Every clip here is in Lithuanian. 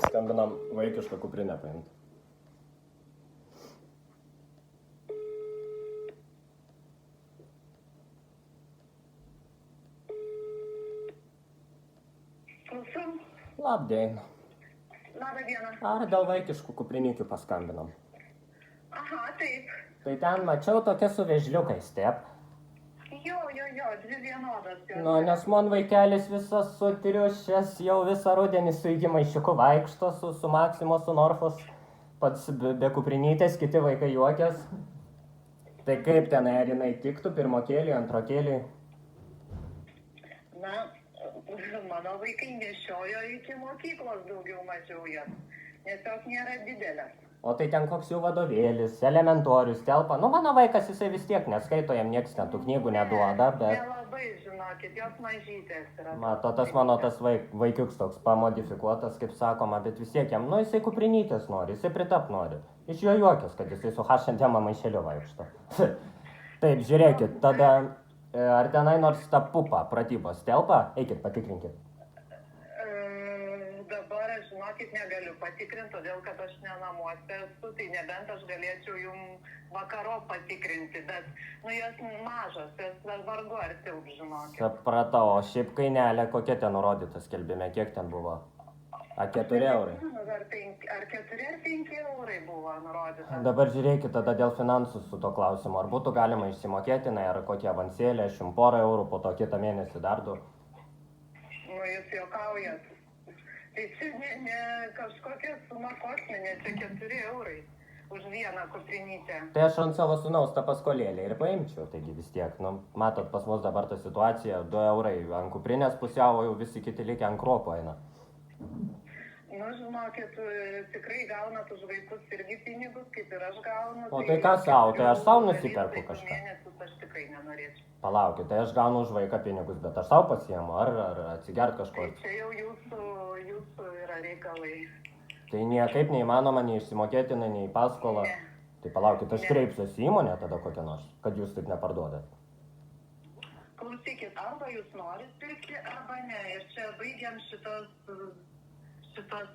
Skambinam vaikišką kuprinę paimti. Klausom. Labdien. Labą dieną. Ar dėl vaikiškų kuprinikių paskambinam? Aha, taip. Tai ten mačiau tokia su vežliukais, taip. Jo, dvi vienodas. Nu, nes man vaikelis visas sutriušęs, jau visą rudenį su įgimaišiuku vaikšto, su Maksimo, su Norfos, pats be kuprinytės, kiti vaikai juokės. Tai kaip ten, ar jinai tiktų pirmokėlį, antrokėlį? Na, mano vaikai nešiojo iki mokyklos daugiau mažiau jas, nes jos nėra didelės. O tai ten koks jų vadovėlis, elementorius, telpa. Nu, mano vaikas jisai vis tiek neskaito, jam nieks ten tų knygų neduoda, bet... Nelabai, žinokit, jos mažytės yra. Mato, tas mano tas vaikiuks toks pamodifikuotas, kaip sakoma, bet vis tiek jam, nu, jisai kuprinytės nori, jisai pritap nori. Iš jo juokės, kad jisai su H&M maišeliu vaikšto. Taip, žiūrėkit, tada, ar tenai nors ta pupa, pratybos telpa, eikit, patikrinkit. Dabar, žinokit, negaliu patikrinti, todėl kad aš ne namuose esu, tai nebent aš galėčiau jum vakaro patikrinti, bet, nu, jos mažos, jos vargu ar tilp, žinokit. Supratau, o šiaip kainelė, kokia ten nurodyta skelbime, kiek ten buvo? A 4 eurai? Ar 4 ar 5 eurai buvo nurodyta? Dabar žiūrėkit tada dėl finansų su to klausimu, ar būtų galima išsimokėtinai, ar kokie avansėlė, aš jums porą eurų, po to kitą mėnesį dar 2. Nu, jūs juokaujat. Tai čia ne kažkokia suma kosminė, čia 4 eurai už vieną kuprinytę. Tai aš ant savo sūnaus tą paskolėlę ir paimčiau, taigi vis tiek, nu, matot, pas mus dabar ta situacija, 2 eurai ant kuprinės pusiau, jau visi kiti likę ant kruopų eina. Nu, žinokit, tikrai gaunat už vaikus irgi pinigus, kaip ir aš gaunu. O tai ką sau, tai aš sau nusiperku kažką. Mėnesius aš tikrai nenorėčiau. Palaukit, tai aš gaunu už vaiką pinigus, bet aš sau pasiemu, ar atsigert kažko. Tai čia jau jūsų yra reikalai. Tai niekaip neįmanoma nei išsimokėtinai, nei paskolą. Ne. Tai palaukit, aš kreipsiuosi į įmonę tada kokią nors, kad jūs taip neparduodat. Klausykit, arba jūs norit pirkti, arba ne. Ir čia baigiam šitos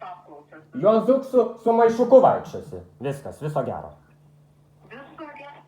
apklausas. Juozuk su maišuku vaikščiosi. Viskas, viso gero. Viso gero.